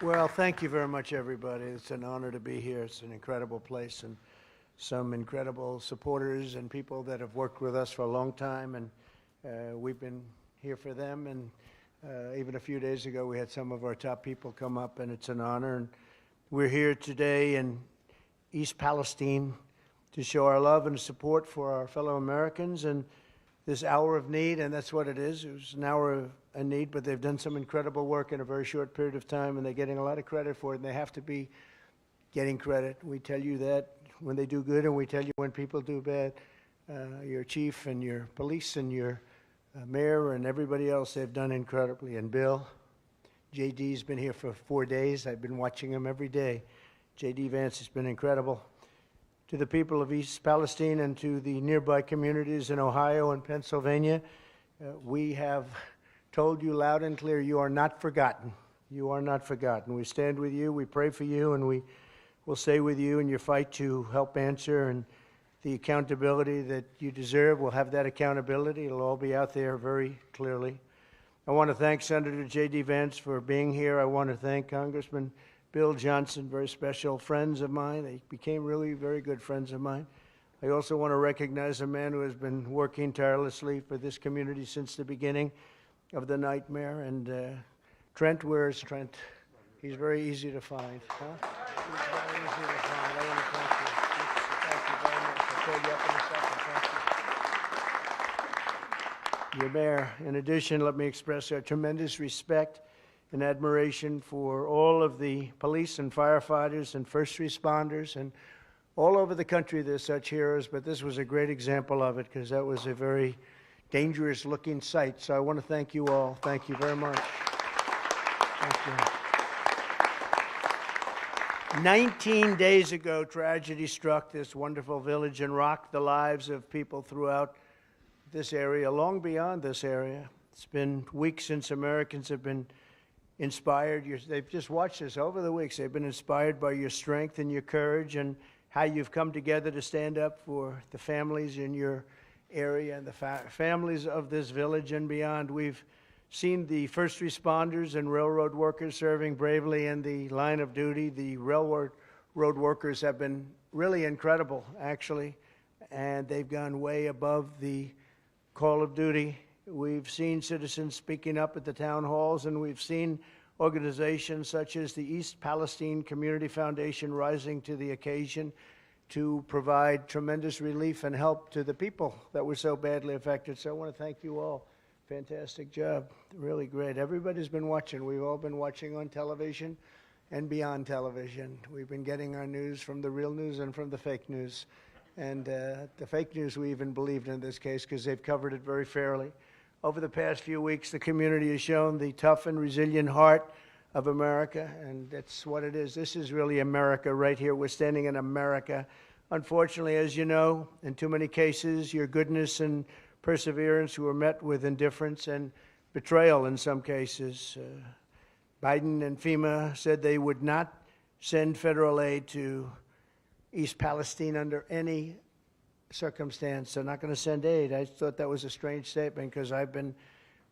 Well, thank you very much, everybody. It's an honor to be here. It's an incredible place and some incredible supporters and people that have worked with us for a long time, and we've been here for them. And even a few days ago, we had some of our top people come up, and it's an honor. And we're here today in East Palestine to show our love and support for our fellow Americans and this hour of need, and that's what it is. It was an hour of need, but they've done some incredible work in a very short period of time, and they're getting a lot of credit for it, and they have to be getting credit. We tell you that when they do good, and we tell you when people do bad. Your chief and your police and your mayor and everybody else, they've done incredibly. And Bill, JD's been here for 4 days. I've been watching him every day. JD Vance has been incredible. To the people of East Palestine and to the nearby communities in Ohio and Pennsylvania, we have told you loud and clear, you are not forgotten. You are not forgotten. We stand with you, we pray for you, and we will stay with you in your fight to help answer, and the accountability that you deserve. We'll have that accountability. It'll all be out there very clearly. I want to thank Senator J.D. Vance for being here. I want to thank Congressman Bill Johnson, very special friends of mine. They became really very good friends of mine. I also want to recognize a man who has been working tirelessly for this community since the beginning of the nightmare. And Trent, where's Trent? He's very easy to find. Huh? He's very easy to find. I want to thank you. Thank you very much. I'll call you up in a second. Thank you. Your mayor. In addition, let me express our tremendous respect and admiration for all of the police and firefighters and first responders, and all over the country there's such heroes, but this was a great example of it because that was a very dangerous looking sight. So I want to thank you all. Thank you very much. Thank you. 19 days ago, tragedy struck this wonderful village and rocked the lives of people throughout this area, long beyond this area. It's been weeks since Americans have been inspired. They've just watched this over the weeks. They've been inspired by your strength and your courage and how you've come together to stand up for the families in your area and the families of this village and beyond. We've seen the first responders and railroad workers serving bravely in the line of duty. The railroad workers have been really incredible, actually, and they've gone way above the call of duty. We've seen citizens speaking up at the town halls, and we've seen organizations such as the East Palestine Community Foundation rising to the occasion to provide tremendous relief and help to the people that were so badly affected. So I want to thank you all. Fantastic job. Really great. Everybody's been watching. We've all been watching on television and beyond television. We've been getting our news from the real news and from the fake news. And the fake news we even believed in this case because they've covered it very fairly. Over the past few weeks, the community has shown the tough and resilient heart of America, and that's what it is. This is really America right here. We're standing in America. Unfortunately, as you know, in too many cases, your goodness and perseverance were met with indifference and betrayal in some cases. Biden and FEMA said they would not send federal aid to East Palestine under any circumstance. They're not going to send aid. I thought that was a strange statement because I've been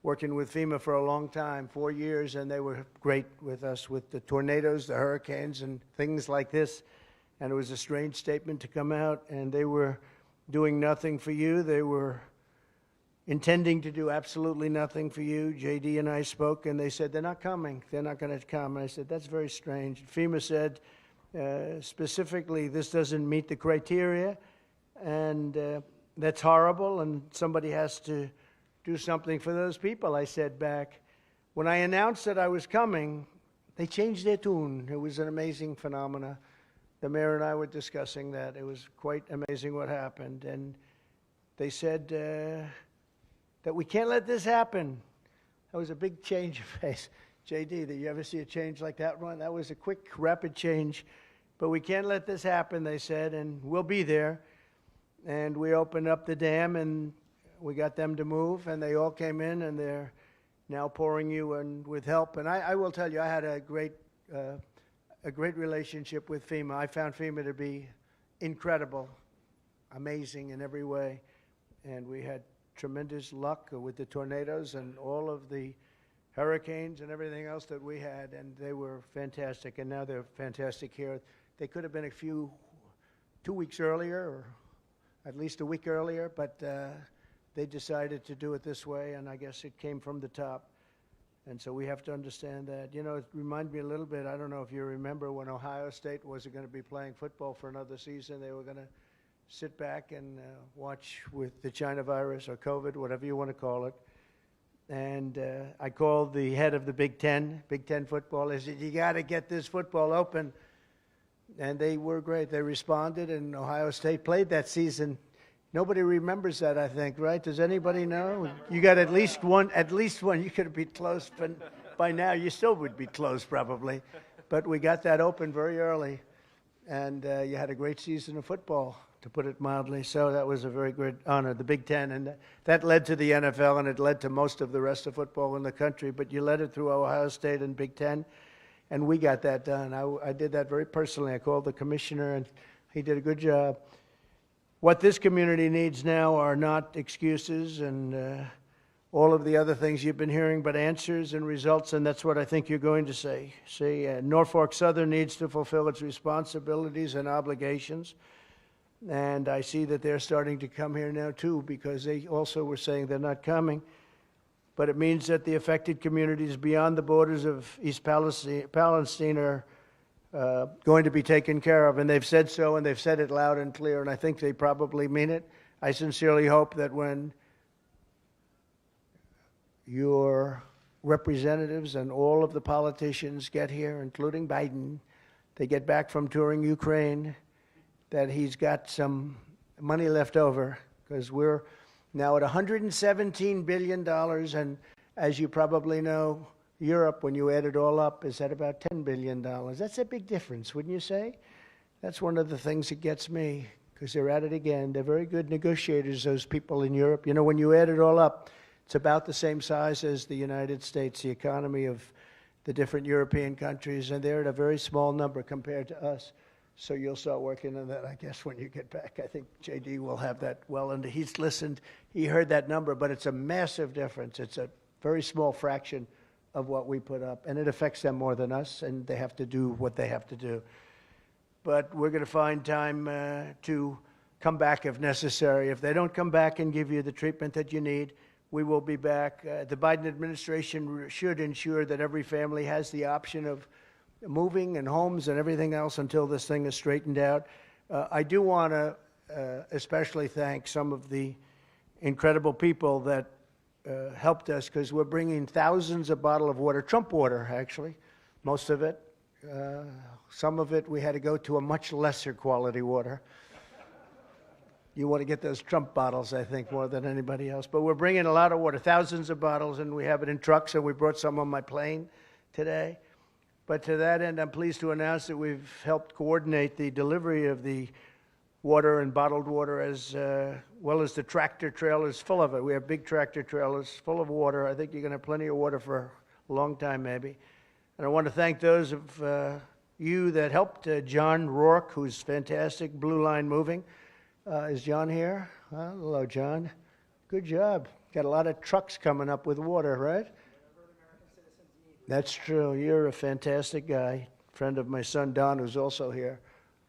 working with FEMA for a long time, 4 years, and they were great with us with the tornadoes, the hurricanes, and things like this. And it was a strange statement to come out, and they were doing nothing for you. They were intending to do absolutely nothing for you. JD and I spoke, and they said, they're not coming. They're not going to come. And I said, that's very strange. FEMA said, specifically, this doesn't meet the criteria, and that's horrible, and somebody has to do something for those people. I said back, when I announced that I was coming, they changed their tune. It was an amazing phenomena. The mayor and I were discussing that. It was quite amazing what happened. And they said that we can't let this happen. That was a big change of pace. JD, did you ever see a change like that one? That was a quick, rapid change. But we can't let this happen, they said, and we'll be there. And we opened up the dam, and we got them to move, and they all came in, and they're now pouring you in with help. And I will tell you, I had a great relationship with FEMA. I found FEMA to be incredible, amazing in every way. And we had tremendous luck with the tornadoes and all of the hurricanes and everything else that we had, and they were fantastic, and now they're fantastic here. They could have been 2 weeks earlier, or at least a week earlier, but they decided to do it this way, and I guess it came from the top. And so we have to understand that. You know, it reminds me a little bit, I don't know if you remember when Ohio State wasn't going to be playing football for another season. They were going to sit back and watch with the China virus or COVID, whatever you want to call it. And I called the head of the Big Ten football. I said, you got to get this football open. And they were great. They responded, and Ohio State played that season. Nobody remembers that, I think, right? Does anybody know? You got at least one. You could be close, but by now you still would be close probably. But we got that open very early, and you had a great season of football, to put it mildly. So that was a very great honor, the Big Ten, and that led to the NFL, and it led to most of the rest of football in the country. But you led it through Ohio State and Big Ten, and we got that done. I did that very personally. I called the commissioner, and he did a good job. What this community needs now are not excuses and all of the other things you've been hearing, but answers and results, and that's what I think you're going to say. See, Norfolk Southern needs to fulfill its responsibilities and obligations, and I see that they're starting to come here now too, because they also were saying they're not coming. But it means that the affected communities beyond the borders of East Palestine are going to be taken care of, and they've said so, and they've said it loud and clear, and I think they probably mean it. I sincerely hope that when your representatives and all of the politicians get here, including Biden, they get back from touring Ukraine, that he's got some money left over, because we're now at $117 billion, and as you probably know, Europe, when you add it all up, is at about $10 billion. That's a big difference, wouldn't you say? That's one of the things that gets me, because they're at it again. They're very good negotiators, those people in Europe. You know, when you add it all up, it's about the same size as the United States, the economy of the different European countries, and they're at a very small number compared to us. So you'll start working on that, I guess, when you get back. I think J.D. will have that well, and he's listened. He heard that number, but it's a massive difference. It's a very small fraction of what we put up, and it affects them more than us, and they have to do what they have to do. But we're going to find time to come back if necessary. If they don't come back and give you the treatment that you need, we will be back. The Biden administration should ensure that every family has the option of moving and homes and everything else until this thing is straightened out. I do want to especially thank some of the incredible people that helped us, because we're bringing thousands of bottles of water, Trump water, actually, most of it. Some of it we had to go to a much lesser quality water. You want to get those Trump bottles, I think, more than anybody else. But we're bringing a lot of water, thousands of bottles, and we have it in trucks, and we brought some on my plane today. But to that end, I'm pleased to announce that we've helped coordinate the delivery of the water and bottled water, as well as the tractor trailers full of it. We have big tractor trailers full of water. I think you're going to have plenty of water for a long time, maybe. And I want to thank those of you that helped. John Rourke, who's fantastic, Blue Line Moving. Is John here? Hello, John. Good job. Got a lot of trucks coming up with water, right? That's true. You're a fantastic guy. Friend of my son, Don, who's also here.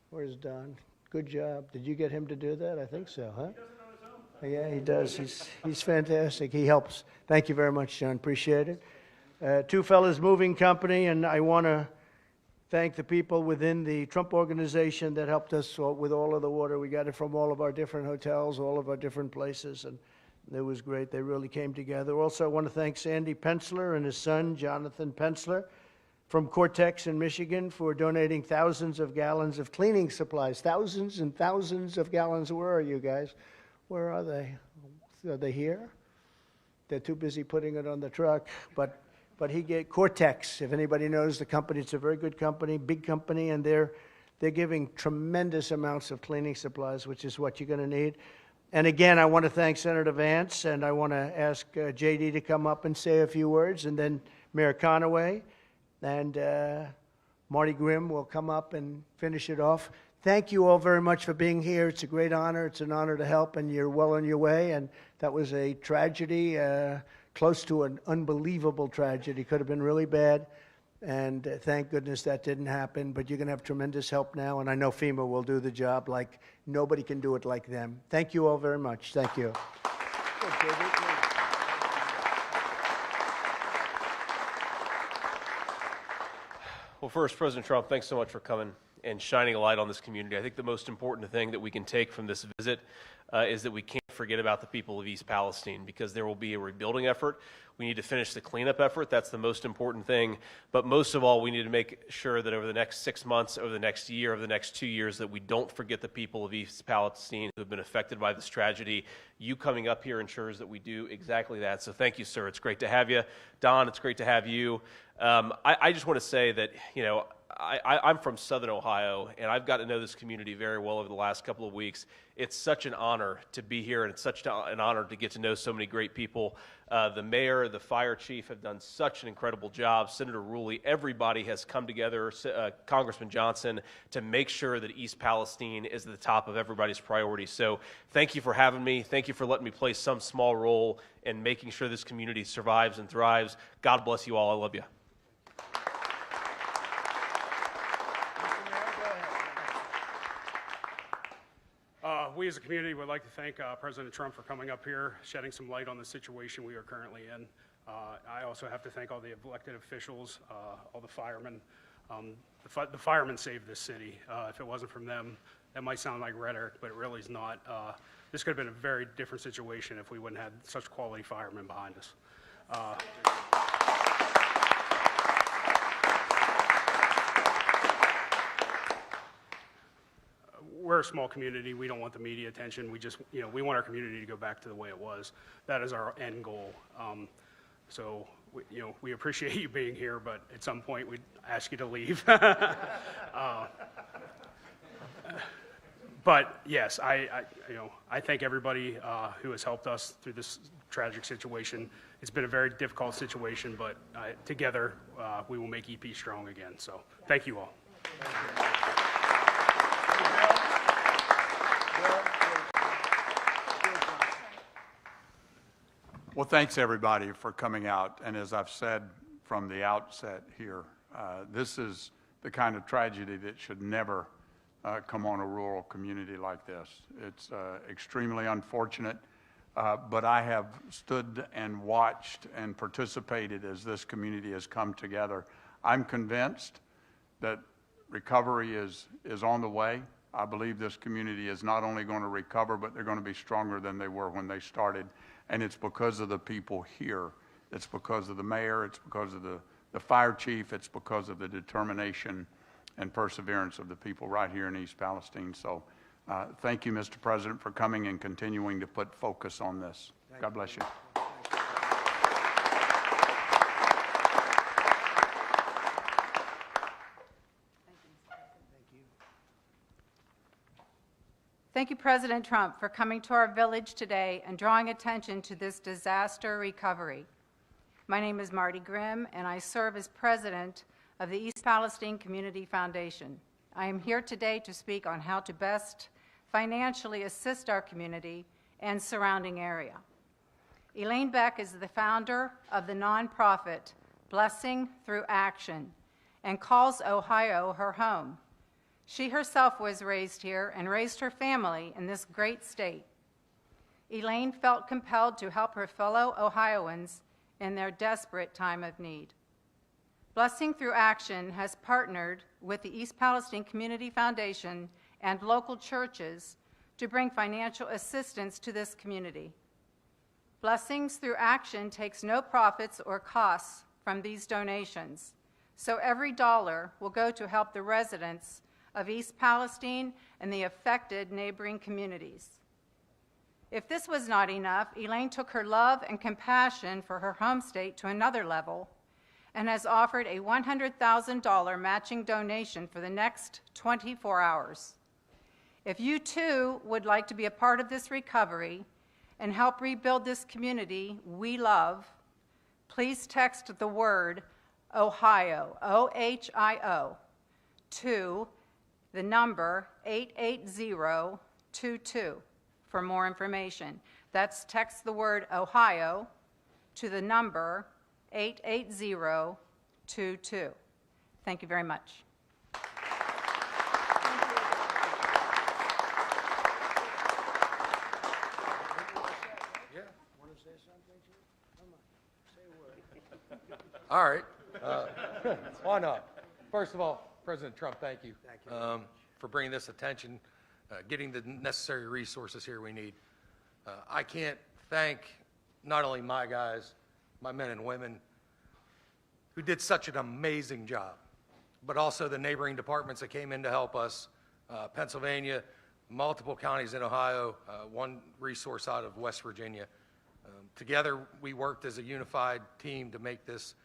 Where's Don? Good job. Did you get him to do that? I think so, huh? He does it on his own. Yeah, he does. He's fantastic. He helps. Thank you very much, John. Appreciate it. Two Fellas Moving Company, and I want to thank the people within the Trump organization that helped us with all of the water. We got it from all of our different hotels, all of our different places, and it was great. They really came together. Also, I want to thank Sandy Pensler and his son, Jonathan Pensler, from Cortex in Michigan, for donating thousands of gallons of cleaning supplies. Thousands and thousands of gallons. Where are you guys? Where are they? Are they here? They're too busy putting it on the truck. But he gave Cortex, if anybody knows the company, it's a very good company, big company, and they're giving tremendous amounts of cleaning supplies, which is what you're going to need. And again, I want to thank Senator Vance, and I want to ask J.D. to come up and say a few words, and then Mayor Conaway. And Marty Grimm will come up and finish it off. Thank you all very much for being here. It's a great honor. It's an honor to help, and you're well on your way. And that was a tragedy close to an unbelievable tragedy. Could have been really bad, and thank goodness that didn't happen. But you're going to have tremendous help now, and I know FEMA will do the job like nobody can do it like them. Thank you all very much. Thank you. Well, first, President Trump, thanks so much for coming and shining a light on this community. I think the most important thing that we can take from this visit is that we can't forget about the people of East Palestine, because there will be a rebuilding effort. We need to finish the cleanup effort. That's the most important thing. But most of all, we need to make sure that over the next 6 months, over the next year, over the next 2 years, that we don't forget the people of East Palestine who have been affected by this tragedy. You coming up here ensures that we do exactly that. So thank you, sir. It's great to have you. Don, it's great to have you. I just want to say that, you know, I'm from Southern Ohio, and I've got to know this community very well over the last couple of weeks. It's such an honor to be here, and it's such an honor to get to know so many great people. The mayor, the fire chief have done such an incredible job. Senator Ruley, everybody has come together, Congressman Johnson, to make sure that East Palestine is at the top of everybody's priorities. So thank you for having me. Thank you for letting me play some small role in making sure this community survives and thrives. God bless you all. I love you. We as a community would like to thank President Trump for coming up here, shedding some light on the situation we are currently in. I also have to thank all the elected officials, all the firemen. The firemen saved this city. If it wasn't from them, that might sound like rhetoric, but it really is not. This could have been a very different situation if we wouldn't have such quality firemen behind us. We're a small community. We don't want the media attention. We just, we want our community to go back to the way it was. That is our end goal. So, we appreciate you being here, but at some point we'd ask you to leave. But yes, I thank everybody who has helped us through this tragic situation. It's been a very difficult situation, but together we will make EP strong again. So, thank you all. Well, thanks everybody for coming out. And as I've said from the outset here, this is the kind of tragedy that should never come on a rural community like this. It's extremely unfortunate, but I have stood and watched and participated as this community has come together. I'm convinced that recovery is on the way. I believe this community is not only going to recover, but they're going to be stronger than they were when they started. And it's because of the people here. It's because of the mayor. It's because of the fire chief. It's because of the determination and perseverance of the people right here in East Palestine. So thank you, Mr. President, for coming and continuing to put focus on this. God bless you. Thank you, President Trump, for coming to our village today and drawing attention to this disaster recovery. My name is Marty Grimm, and I serve as president of the East Palestine Community Foundation. I am here today to speak on how to best financially assist our community and surrounding area. Elaine Beck is the founder of the nonprofit Blessing Through Action and calls Ohio her home. She herself was raised here and raised her family in this great state. Elaine felt compelled to help her fellow Ohioans in their desperate time of need. Blessing Through Action has partnered with the East Palestine Community Foundation and local churches to bring financial assistance to this community. Blessings Through Action takes no profits or costs from these donations, so every dollar will go to help the residents of East Palestine and the affected neighboring communities. If this was not enough, Elaine took her love and compassion for her home state to another level and has offered a $100,000 matching donation for the next 24 hours. If you too would like to be a part of this recovery and help rebuild this community we love, please text the word Ohio, O-H-I-O, to the number 88022 for more information. That's text the word Ohio to the number 88022. Thank you very much. All right. Why not? First of all, President Trump, thank you, for bringing this attention, getting the necessary resources here we need. I can't thank not only my guys, my men and women who did such an amazing job, but also the neighboring departments that came in to help us, Pennsylvania, multiple counties in Ohio, one resource out of West Virginia. Together, we worked as a unified team to make this,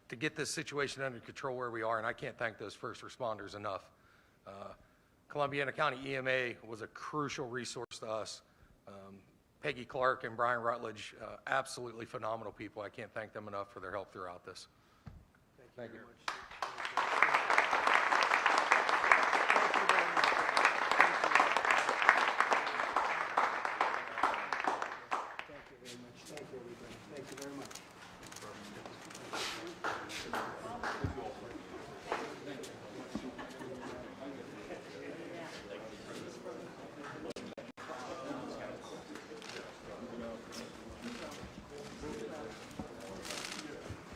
to get this situation under control where we are, and I can't thank those first responders enough. Columbiana County EMA was a crucial resource to us. Peggy Clark and Brian Rutledge, absolutely phenomenal people. I can't thank them enough for their help throughout this. Thank you very much.